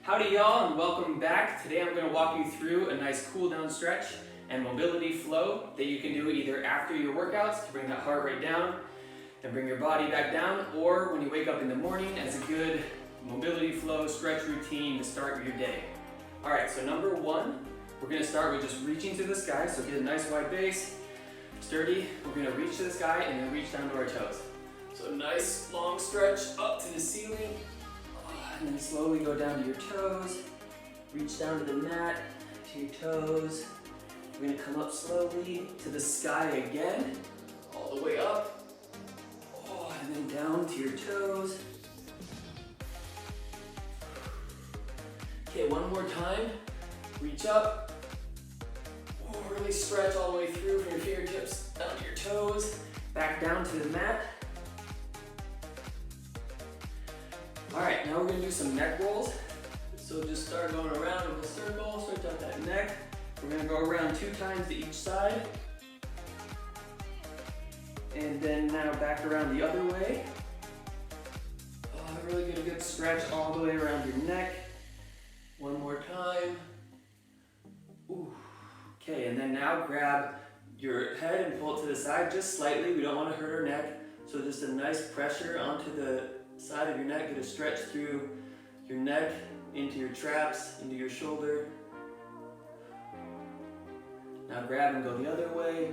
Howdy y'all, and welcome back. Today I'm going to walk you through a nice cool down stretch and mobility flow that you can do either after your workouts to bring that heart rate down and bring your body back down, or when you wake up in the morning as a good mobility flow stretch routine to start your day. Alright, so number one, we're going to start with just reaching to the sky. So get a nice wide base, sturdy. We're going to reach to the sky and then reach down to our toes. So nice long stretch up to the ceiling. And then slowly go down to your toes, reach down to the mat, to your toes. We're gonna come up slowly to the sky again, all the way up. And then down to your toes. Okay, one more time. Reach up. Really stretch all the way through from your fingertips down to your toes, back down to the mat. Alright, now we're going to do some neck rolls. So just start going around in a circle, stretch out that neck. We're going to go around 2 times to each side. And then now back around the other way. Really get a good stretch all the way around your neck. One more time. Ooh. Okay, and then now grab your head and pull it to the side just slightly. We don't want to hurt our neck. So just a nice pressure onto the side of your neck, get a stretch through your neck, into your traps, into your shoulder. Now grab and go the other way.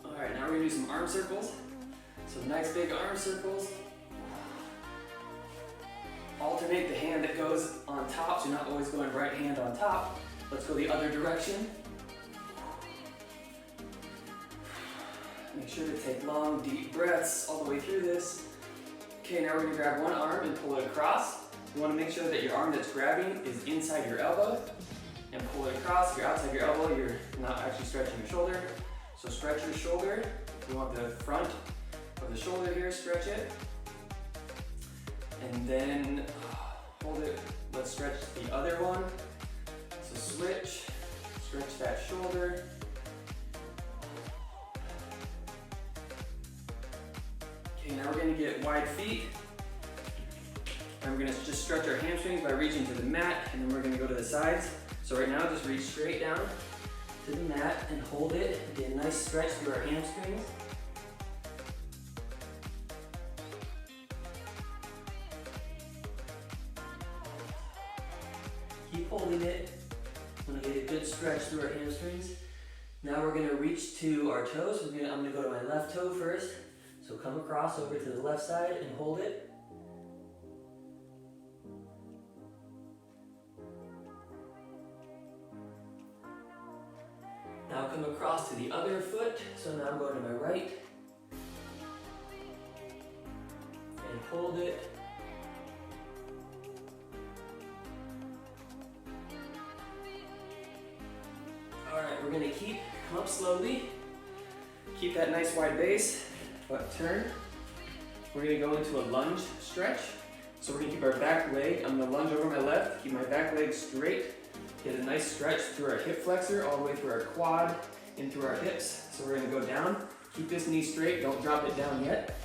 Alright, now we're going to do some arm circles. So nice big arm circles. Alternate the hand that goes on top, so you're not always going right hand on top. Let's go the other direction. Make sure to take long, deep breaths all the way through this. Okay, now we're going to grab one arm and pull it across. You want to make sure that your arm that's grabbing is inside your elbow. And pull it across. If you're outside your elbow, you're not actually stretching your shoulder. So stretch your shoulder. We want the front of the shoulder here, stretch it. And then hold it. Let's stretch the other one. So switch, stretch that shoulder. Okay, now we're going to get wide feet, and we're going to just stretch our hamstrings by reaching to the mat, and then we're going to go to the sides. So right now, just reach straight down to the mat and hold it. Get a nice stretch through our hamstrings. Keep holding it. I'm going to get a good stretch through our hamstrings. Now we're going to reach to our toes. I'm going to go to my left toe first. So come across over to the left side and hold it. Now come across to the other foot. So now I'm going to my right. And hold it. Alright, we're going to come up slowly. Keep that nice wide base. But turn. We're going to go into a lunge stretch. So we're going to keep our back leg. I'm going to lunge over my left, keep my back leg straight. Get a nice stretch through our hip flexor, all the way through our quad, in through our hips. So we're going to go down. Keep this knee straight, don't drop it down yet.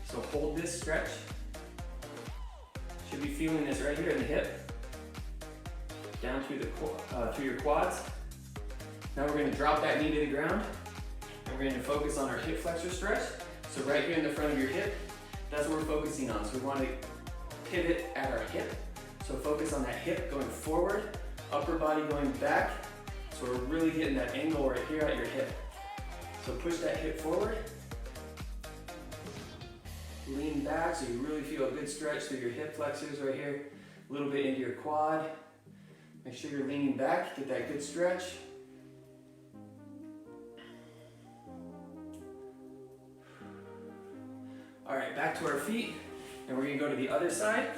So hold this stretch. Should be feeling this right here in the hip. Down through your quads. Now we're going to drop that knee to the ground. And we're going to focus on our hip flexor stretch. So right here in the front of your hip, that's what we're focusing on. So we want to pivot at our hip. So focus on that hip going forward, upper body going back. So we're really getting that angle right here at your hip. So push that hip forward. Lean back so you really feel a good stretch through your hip flexors right here. A little bit into your quad. Make sure you're leaning back, get that good stretch. Alright, back to our feet, and we're going to go to the other side.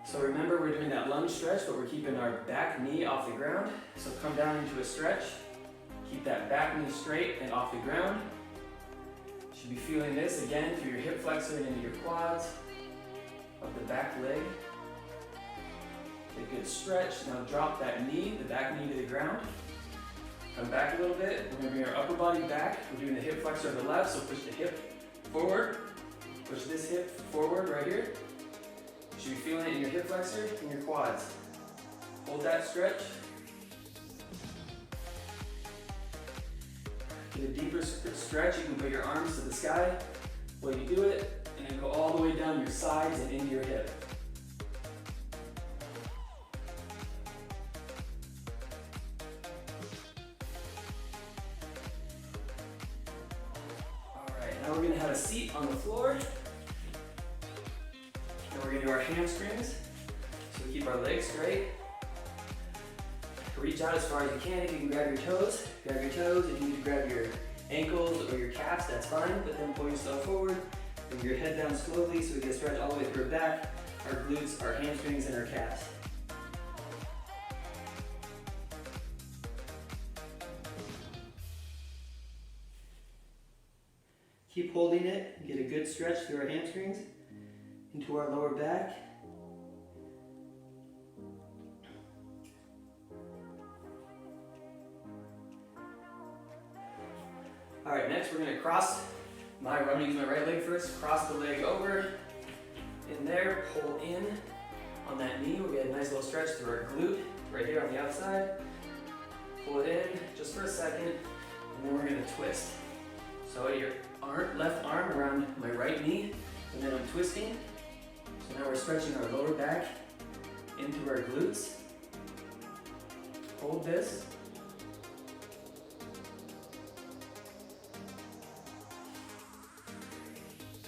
So remember, we're doing that lunge stretch, but we're keeping our back knee off the ground. So come down into a stretch. Keep that back knee straight and off the ground. You should be feeling this again through your hip flexor and into your quads of the back leg. Get a good stretch. Now drop that knee, the back knee to the ground. Come back a little bit. We're gonna bring our upper body back. We're doing the hip flexor on the left, so push the hip forward. Push this hip forward right here. You should be feeling it in your hip flexor and your quads. Hold that stretch. Get a deeper stretch. You can put your arms to the sky while you do it, and then go all the way down your sides and into your hip. Now we're going to have a seat on the floor, and we're going to do our hamstrings, so we keep our legs straight. Reach out as far as you can. If you can grab your toes, if you need to grab your ankles or your calves, that's fine, but then pull yourself forward, bring your head down slowly so we can stretch all the way through our back, our glutes, our hamstrings, and our calves. Keep holding it, get a good stretch through our hamstrings, into our lower back. All right, next we're gonna cross, I'm gonna use my right leg first, cross the leg over, in there, pull in on that knee. We'll get a nice little stretch through our glute, right here on the outside. Pull it in just for a second, and then we're gonna twist. So your left arm around my right knee, and then I'm twisting. So now we're stretching our lower back into our glutes. Hold this.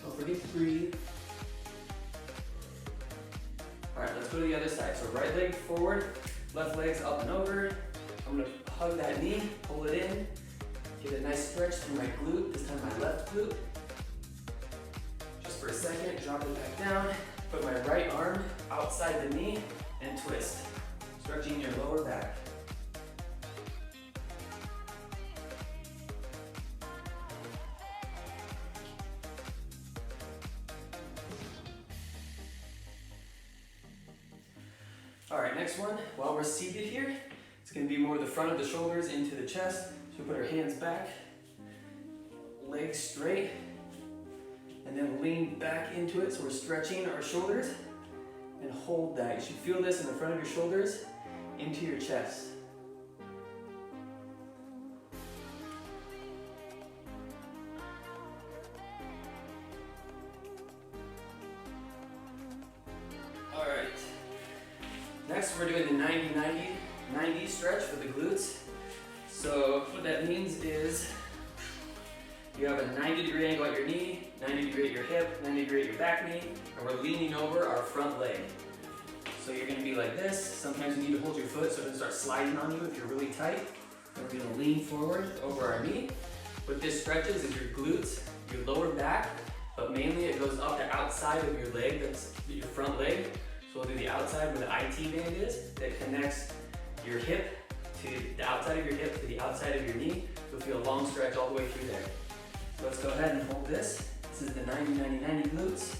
Don't forget to breathe. All right, let's go to the other side. So right leg forward, left leg's up and over. I'm gonna hug that knee, pull it in. Get a nice stretch through my glute, this time my left glute. Just for a second, drop it back down. Put my right arm outside the knee and twist. Stretching your lower back. All right, next one, while we're seated here, it's gonna be more the front of the shoulders into the chest. So we put our hands back, legs straight, and then lean back into it. So we're stretching our shoulders and hold that. You should feel this in the front of your shoulders into your chest. All right. Next, we're doing the 90-90 stretch for the glutes. So what that means is you have a 90-degree angle at your knee, 90-degree at your hip, 90-degree at your back knee, and we're leaning over our front leg. So you're gonna be like this. Sometimes you need to hold your foot so it doesn't start sliding on you if you're really tight. And we're gonna lean forward over our knee. What this stretches is your glutes, your lower back, but mainly it goes up the outside of your leg, that's your front leg. So we'll do the outside where the IT band is, that connects your hip to the outside of your hip to the outside of your knee. You'll feel a long stretch all the way through there. So let's go ahead and hold this. This is the 90-90-90 glutes.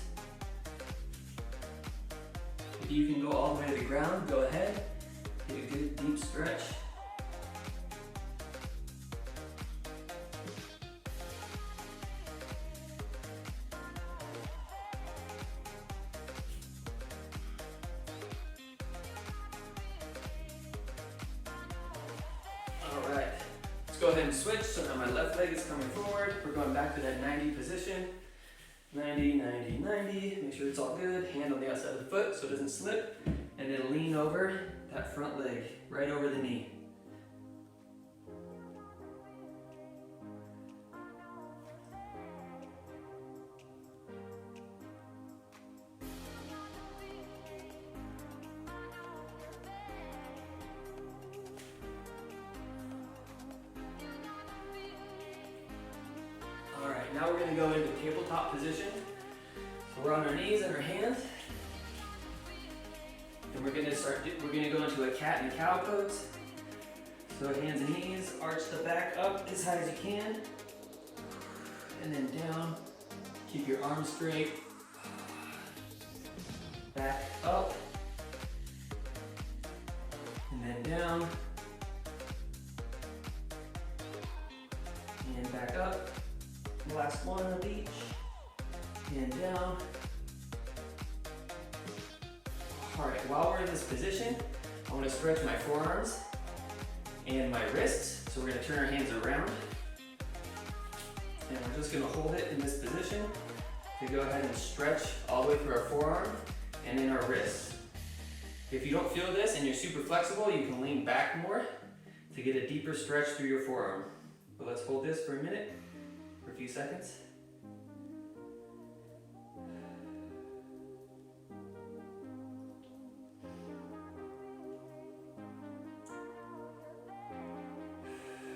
If you can go all the way to the ground, go ahead. Get a good deep stretch. Go ahead and switch, so now my left leg is coming forward. We're going back to that 90 position. 90, 90, 90. Make sure it's all good. Hand on the outside of the foot so it doesn't slip. And then lean over that front leg, right over the knee. Now we're going to go into tabletop position. So we're on our knees and our hands. And we're going to go into a cat and cow pose. So hands and knees, arch the back up as high as you can. And then down. Keep your arms straight. Back up. And then down. and back up. Last one of each, and down. All right, while we're in this position, I want to stretch my forearms and my wrists. So we're going to turn our hands around, and we're just going to hold it in this position to go ahead and stretch all the way through our forearm and in our wrists. If you don't feel this and you're super flexible, you can lean back more to get a deeper stretch through your forearm. But let's hold this for a minute, for a few seconds.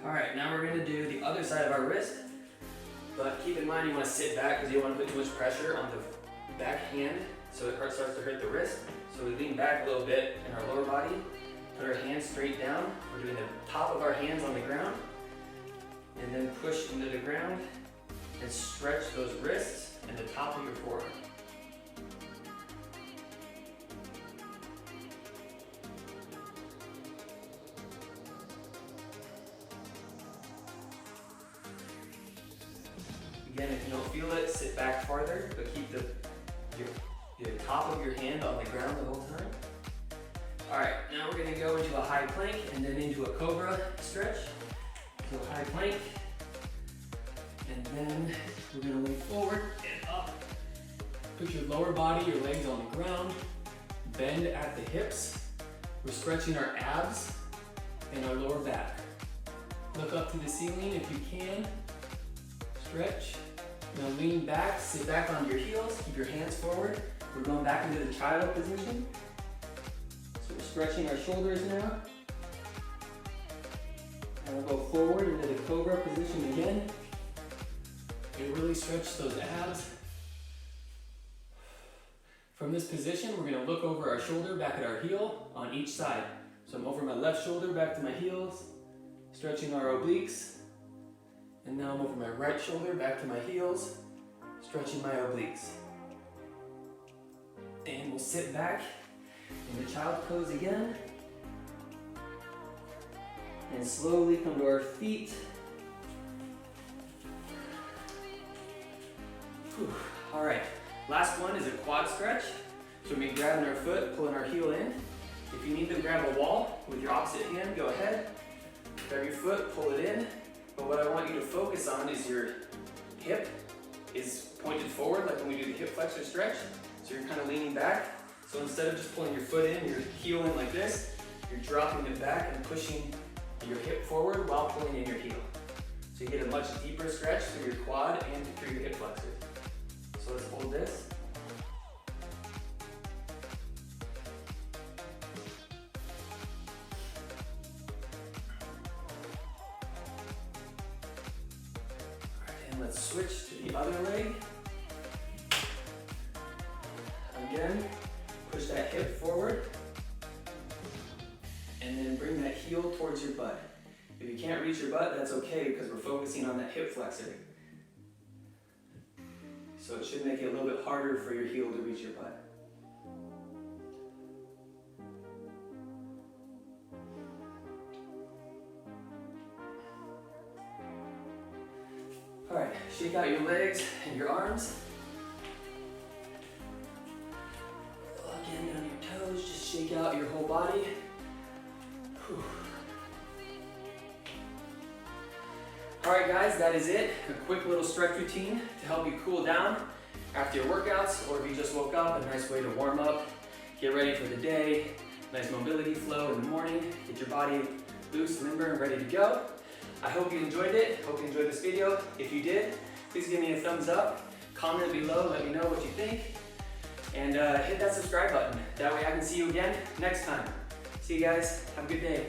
All right, now we're gonna do the other side of our wrist, but keep in mind you wanna sit back because you don't wanna put too much pressure on the back hand so it starts to hurt the wrist. So we lean back a little bit in our lower body, put our hands straight down. We're doing the top of our hands on the ground, and then push into the ground and stretch those wrists and the top of your forearm. Again, if you don't feel it, sit back farther, but keep the top of your hand on the ground the whole time. All right, now we're gonna go into a high plank and then into a cobra stretch. So high plank, and then we're gonna lean forward and up. Put your lower body, your legs on the ground, bend at the hips. We're stretching our abs and our lower back. Look up to the ceiling if you can. Stretch. Now lean back, sit back on your heels, keep your hands forward. We're going back into the child position. So we're stretching our shoulders now. And we'll go forward into the cobra position again. And really stretch those abs. From this position, we're gonna look over our shoulder, back at our heel on each side. So I'm over my left shoulder, back to my heels, stretching our obliques. And now I'm over my right shoulder, back to my heels, stretching my obliques. And we'll sit back in the child pose again. And slowly come to our feet. Whew. All right, last one is a quad stretch. So we'll be grabbing our foot, pulling our heel in. If you need to grab a wall with your opposite hand, go ahead. Grab your foot, pull it in. But what I want you to focus on is your hip is pointed forward, like when we do the hip flexor stretch. So you're kind of leaning back. So instead of just pulling your foot in, your heel in like this, you're dropping it back and pushing your hip forward while pulling in your heel. So you get a much deeper stretch through your quad and through your hip flexors. So let's hold this. Let's switch to the other leg. Again, push that hip forward and then bring that heel towards your butt. If you can't reach your butt, that's okay because we're focusing on that hip flexor. So it should make it a little bit harder for your heel to reach your butt. All right, shake out your legs and your arms. Again, down your toes, just shake out your whole body. Whew. All right, guys, that is it. A quick little stretch routine to help you cool down after your workouts, or if you just woke up, a nice way to warm up, get ready for the day, nice mobility flow in the morning, get your body loose, limber, and ready to go. I hope you enjoyed it. Hope you enjoyed this video. If you did, please give me a thumbs up. Comment below, let me know what you think. And hit that subscribe button. That way I can see you again next time. See you guys. Have a good day.